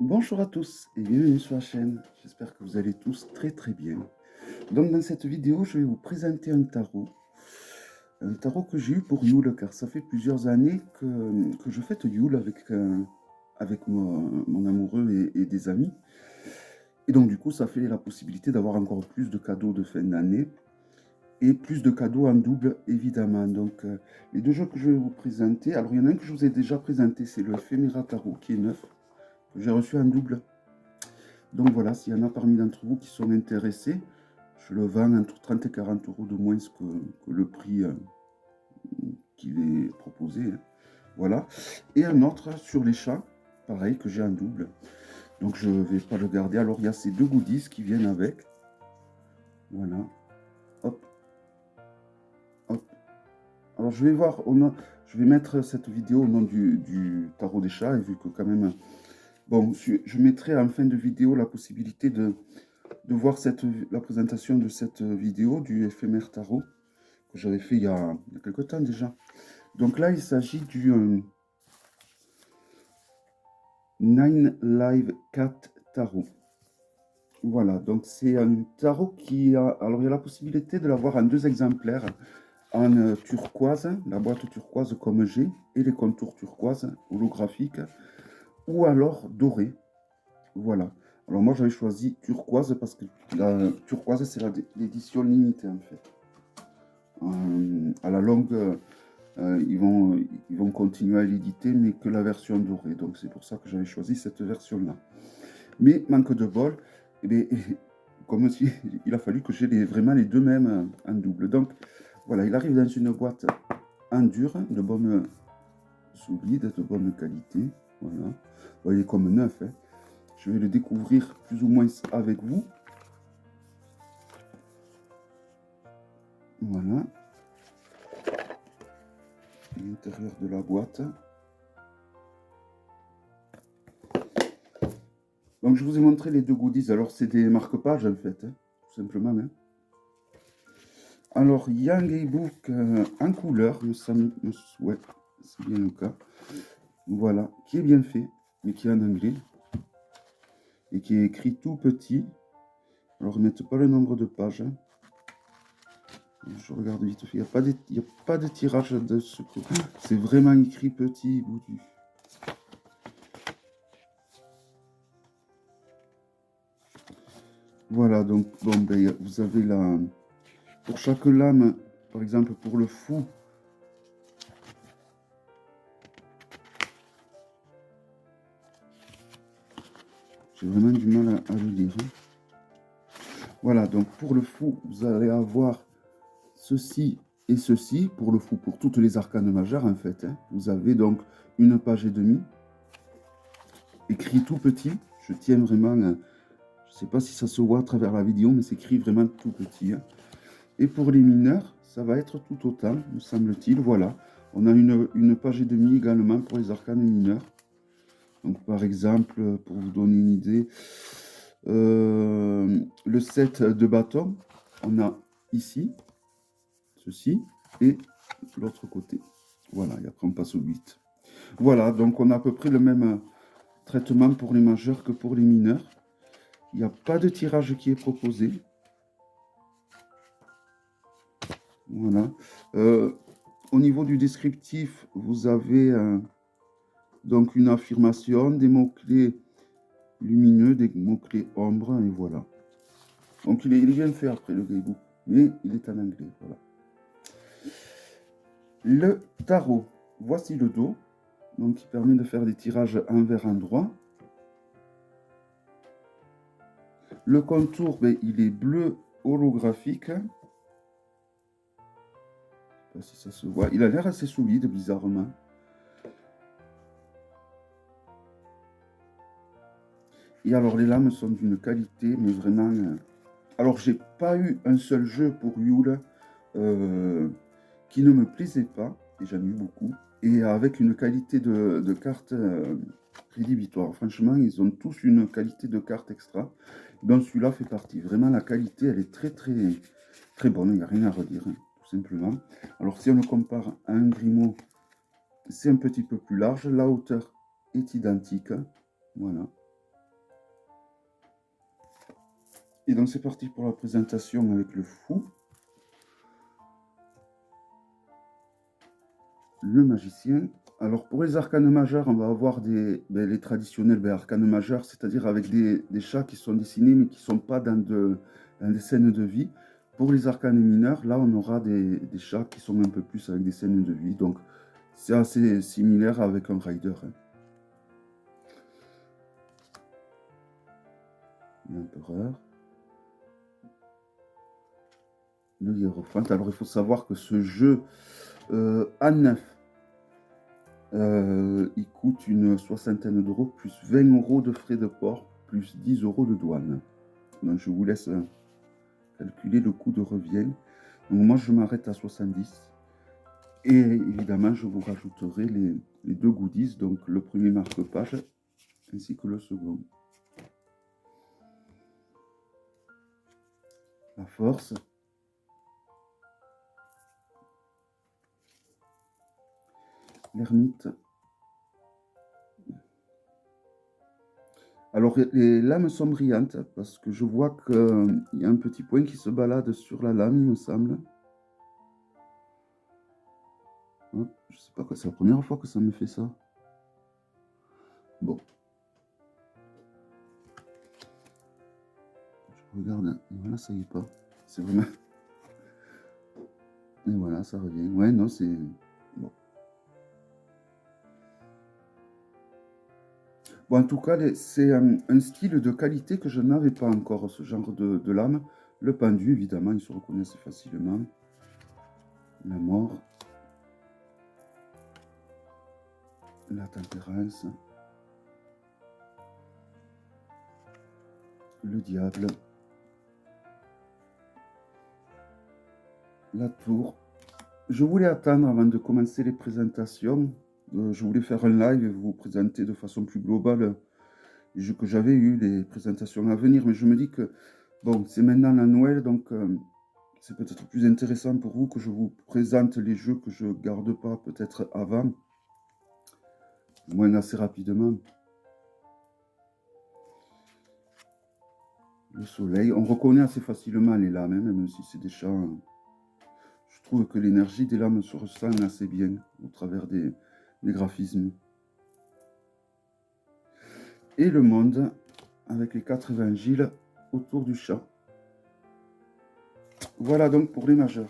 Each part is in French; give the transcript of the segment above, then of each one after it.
Bonjour à tous et bienvenue sur la chaîne. J'espère que vous allez tous très bien. Donc dans cette vidéo, je vais vous présenter un tarot. Un tarot que j'ai eu pour Yule, car ça fait plusieurs années que je fête Yule avec mon amoureux et des amis. Et donc du coup, ça fait la possibilité d'avoir encore plus de cadeaux de fin d'année et plus de cadeaux en double, évidemment. Donc les deux jeux que je vais vous présenter, alors il y en a un que je vous ai déjà présenté, c'est le Ephémera Tarot qui est neuf, que j'ai reçu en double. Donc voilà, s'il y en a parmi d'entre vous qui sont intéressés, je le vends entre 30 et 40 euros de moins que le prix qu'il est proposé, hein. Voilà. Et un autre sur les chats, pareil, que j'ai en double. Donc je ne vais pas le garder. Alors il y a ces deux goodies qui viennent avec. Voilà. Hop, hop. Alors je vais voir, je vais mettre cette vidéo au nom du tarot des chats, et vu que quand même... Bon, je mettrai en fin de vidéo la possibilité de voir la présentation de cette vidéo du éphémère tarot que j'avais fait il y a quelque temps déjà. Donc là, il s'agit du Nine Live Cat Tarot. Voilà, donc c'est un tarot qui a... Alors il y a la possibilité de l'avoir en deux exemplaires, en turquoise, la boîte turquoise comme j'ai, et les contours turquoise holographiques, ou alors doré. Voilà. Alors moi j'avais choisi turquoise parce que la turquoise c'est l'édition limitée en fait. À la longue, ils vont continuer à l'éditer, mais que la version dorée. Donc c'est pour ça que j'avais choisi cette version-là. Mais manque de bol, eh bien, comme si il a fallu que j'ai vraiment les deux mêmes en double. Donc voilà, il arrive dans une boîte en dur, de bonne solide, de bonne qualité. Voilà. Bon, il est comme neuf, hein. Je vais le découvrir plus ou moins avec vous. Voilà. L'intérieur de la boîte. Donc je vous ai montré les deux goodies. Alors c'est des marque-pages en fait, hein, tout simplement, hein. Alors Young e-book en couleur, ouais, c'est bien le cas. Voilà, qui est bien fait, mais qui est en anglais et qui est écrit tout petit. Alors ils ne mettent pas le nombre de pages, hein. Je regarde vite fait, il n'y a pas de tirage de ce côté. C'est vraiment écrit petit, boutu. Voilà, donc bon, ben, vous avez la... Pour chaque lame, par exemple pour le fou, j'ai vraiment du mal à le lire, hein. Voilà, donc pour le fou, vous allez avoir ceci et ceci. Pour le fou, pour toutes les arcanes majeures, en fait, hein. Vous avez donc une page et demie, écrit tout petit. Je tiens vraiment, je ne sais pas si ça se voit à travers la vidéo, mais c'est écrit vraiment tout petit, hein. Et pour les mineurs, ça va être tout autant, me semble-t-il. Voilà, on a une page et demie également pour les arcanes mineurs. Donc par exemple, pour vous donner une idée, le set de bâtons, on a ici, ceci, et l'autre côté. Voilà, et après on passe au 8. Voilà, donc on a à peu près le même traitement pour les majeurs que pour les mineurs. Il n'y a pas de tirage qui est proposé. Voilà. Au niveau du descriptif, vous avez donc une affirmation, des mots-clés lumineux, des mots-clés ombre, et voilà. Donc il est bien fait après le guidebook, mais il est en anglais, voilà. Le tarot, voici le dos, donc qui permet de faire des tirages envers endroit. Le contour, ben, il est bleu holographique. Je ne sais pas si ça se voit. Il a l'air assez solide, bizarrement. Et alors les lames sont d'une qualité, mais vraiment... Alors j'ai pas eu un seul jeu pour Yule qui ne me plaisait pas, et j'en ai eu beaucoup, et avec une qualité de cartes rédhibitoire. Franchement, ils ont tous une qualité de carte extra, dont celui-là fait partie. Vraiment, la qualité, elle est très bonne, il n'y a rien à redire, hein, tout simplement. Alors si on le compare à un Grimaud, c'est un petit peu plus large, la hauteur est identique, voilà. Et donc c'est parti pour la présentation avec le fou, le magicien. Alors pour les arcanes majeurs, on va avoir les traditionnels arcanes majeurs, c'est-à-dire avec des chats qui sont dessinés mais qui ne sont pas dans des scènes de vie. Pour les arcanes mineurs, là on aura des chats qui sont un peu plus avec des scènes de vie. Donc c'est assez similaire avec un rider. Hein. L'empereur. Le hiérophant. Alors il faut savoir que ce jeu à 9, il coûte une soixantaine d'euros, plus 20 euros de frais de port, plus 10 euros de douane. Donc je vous laisse calculer le coût de revient. Donc moi je m'arrête à 70. Et évidemment je vous rajouterai les deux goodies, donc le premier marque-page ainsi que le second. La force. L'ermite. Alors, les lames sont brillantes parce que je vois qu'il y a un petit point qui se balade sur la lame, il me semble. Hop, je sais pas quoi, c'est la première fois que ça me fait ça. Bon. Je regarde, et voilà, ça y est pas. C'est vraiment... Et voilà, ça revient. Ouais, non, c'est... Bon. Bon, en tout cas, c'est un style de qualité que je n'avais pas encore, ce genre de lame. Le pendu, évidemment, il se reconnaît assez facilement. La mort. La tempérance. Le diable. La tour. Je voulais attendre avant de commencer les présentations. Je voulais faire un live et vous présenter de façon plus globale que j'avais eu les présentations à venir. Mais je me dis que, bon, c'est maintenant la Noël, donc c'est peut-être plus intéressant pour vous que je vous présente les jeux que je garde pas peut-être avant, du moins assez rapidement. Le soleil, on reconnaît assez facilement les lames, hein, même si c'est des chats. Je trouve que l'énergie des lames se ressent assez bien au travers des graphismes. Et le monde avec les 4 évangiles autour du chat. Voilà donc pour les majeurs.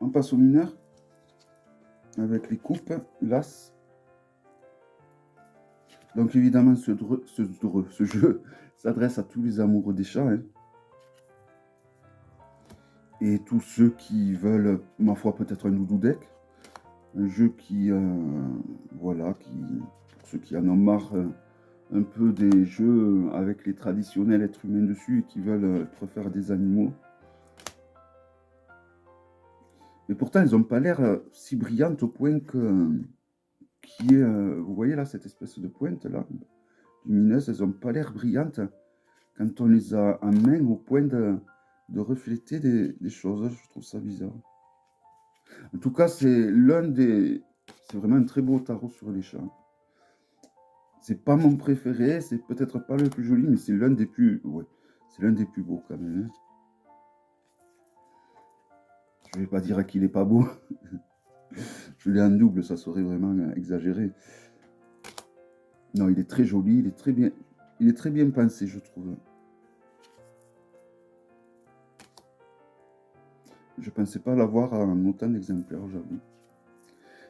On passe aux mineurs avec les coupes, l'as. Donc évidemment ce jeu s'adresse à tous les amoureux des chats. Hein. Et tous ceux qui veulent, ma foi, peut-être un doudou deck. Un jeu qui, voilà, pour ceux qui en ont marre un peu des jeux avec les traditionnels êtres humains dessus et qui veulent préférer des animaux. Mais pourtant, elles n'ont pas l'air si brillantes au point que, vous voyez là, cette espèce de pointe là, lumineuse, elles n'ont pas l'air brillantes quand on les a en main au point de refléter des choses. Je trouve ça bizarre. En tout cas, c'est vraiment un très beau tarot sur les chats. C'est pas mon préféré, c'est peut-être pas le plus joli, mais c'est l'un des plus, ouais, c'est l'un des plus beaux quand même. Hein. Je vais pas dire qu'il est pas beau. Je l'ai en double, ça serait vraiment exagéré. Non, il est très joli, il est très bien pensé, je trouve. Je pensais pas l'avoir en autant d'exemplaires, j'avoue.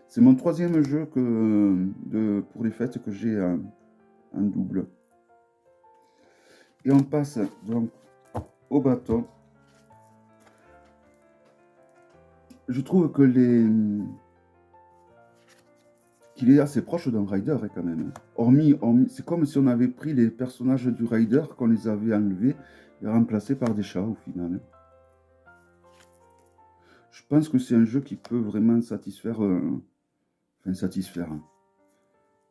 C'est mon troisième jeu pour les fêtes que j'ai en double. Et on passe donc au bâton. Je trouve que qu'il est assez proche d'un rider hein, quand même. Hormis, c'est comme si on avait pris les personnages du rider, qu'on les avait enlevés et remplacés par des chats au final. Hein. Je pense que c'est un jeu qui peut vraiment satisfaire, hein,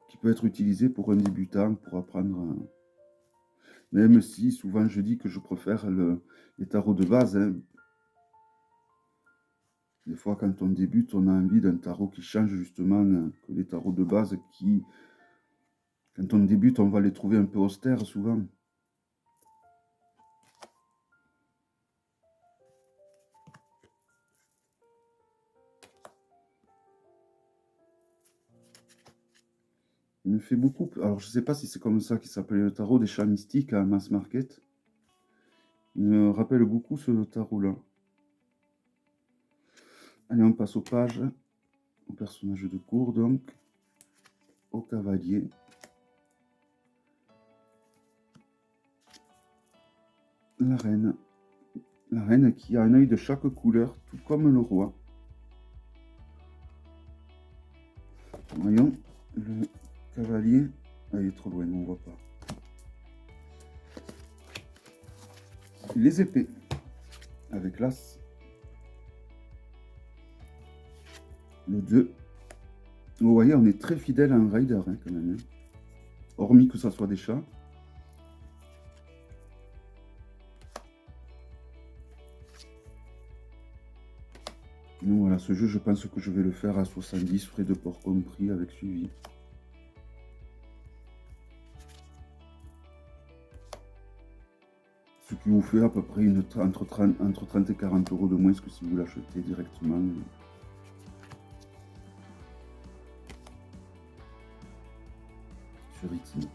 qui peut être utilisé pour un débutant, pour apprendre. Même si souvent je dis que je préfère les tarots de base. Hein. Des fois, quand on débute, on a envie d'un tarot qui change justement que les tarots de base qui, quand on débute, on va les trouver un peu austères souvent. Il me fait beaucoup... Alors, je sais pas si c'est comme ça qu'il s'appelait le tarot des chats mystiques à Mass Market. Il me rappelle beaucoup ce tarot-là. Allez, on passe aux pages, au personnage de cour, donc, au cavalier. La reine. La reine qui a un œil de chaque couleur, tout comme le roi. Voyons, le cavalier... Ah, il est trop loin, on ne voit pas. Les épées, avec l'as. Le 2. Vous voyez, on est très fidèle à un rider, hein, quand même. Hein. Hormis que ça soit des chats. Donc voilà, ce jeu, je pense que je vais le faire à 70, frais de port compris, avec suivi. Ce qui vous fait à peu près entre 30 et 40 euros de moins que si vous l'achetez directement. Sur Etsy.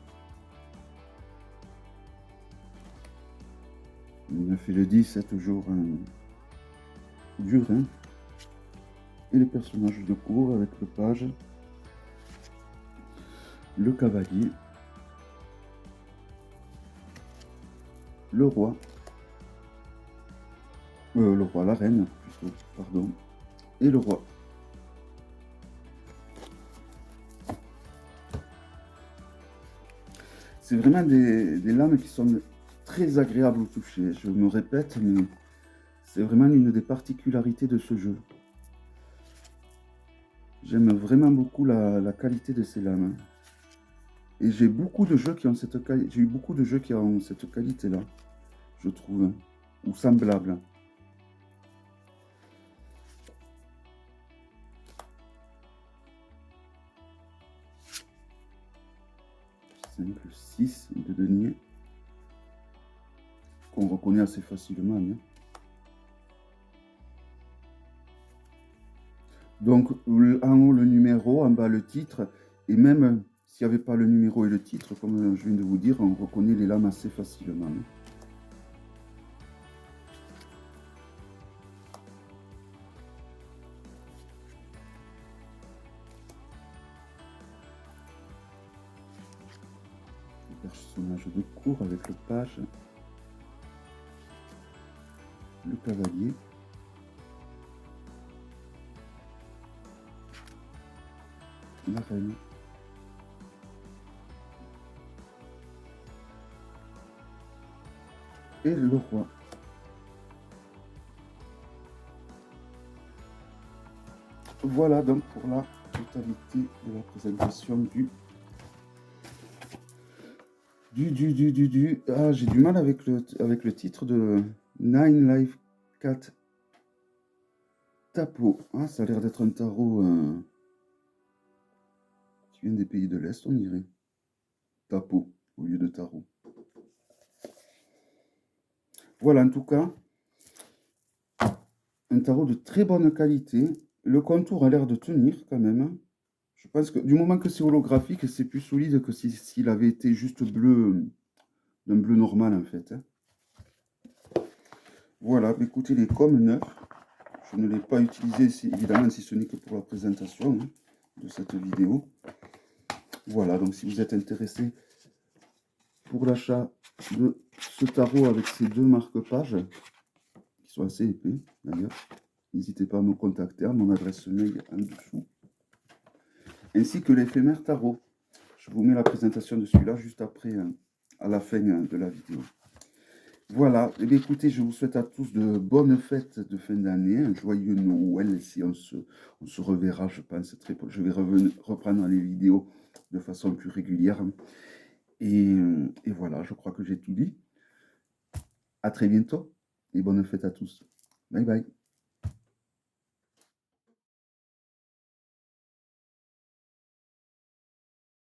Il a fait le 10, 7 jours dur, hein. Et les personnages de cour avec le page, le cavalier, le roi, la reine plutôt, pardon, et le roi. C'est vraiment des lames qui sont très agréables au toucher. Je me répète, mais c'est vraiment une des particularités de ce jeu. J'aime vraiment beaucoup la qualité de ces lames. Et j'ai beaucoup de jeux qui ont cette qualité. J'ai eu beaucoup de jeux qui ont cette qualité-là, je trouve, ou semblable. 5, 6 de denier, qu'on reconnaît assez facilement. Hein. Donc, en haut le numéro, en bas le titre, et même s'il n'y avait pas le numéro et le titre, comme je viens de vous dire, on reconnaît les lames assez facilement. Hein. Personnage de cour avec le page, le cavalier, la reine, et le roi. Voilà donc pour la totalité de la présentation Ah, j'ai du mal avec le titre de Nine Life Cat Tapo. Ah, ça a l'air d'être un tarot qui vient des pays de l'Est, on dirait. Tapo au lieu de tarot. Voilà, en tout cas, un tarot de très bonne qualité. Le contour a l'air de tenir quand même. Je pense que du moment que c'est holographique, c'est plus solide que s'il avait été juste bleu, d'un bleu normal en fait. Hein. Voilà, écoutez, les comme neuf. Je ne l'ai pas utilisé, évidemment, si ce n'est que pour la présentation hein, de cette vidéo. Voilà, donc si vous êtes intéressé pour l'achat de ce tarot avec ces deux marque-pages, qui sont assez épais d'ailleurs, n'hésitez pas à me contacter à mon adresse mail en dessous, ainsi que l'éphémère tarot. Je vous mets la présentation de celui-là juste après, à la fin de la vidéo. Voilà, et bien écoutez, je vous souhaite à tous de bonnes fêtes de fin d'année, un joyeux Noël, si on se reverra, je pense, je vais reprendre les vidéos de façon plus régulière. Et voilà, je crois que j'ai tout dit. À très bientôt et bonne fête à tous. Bye bye.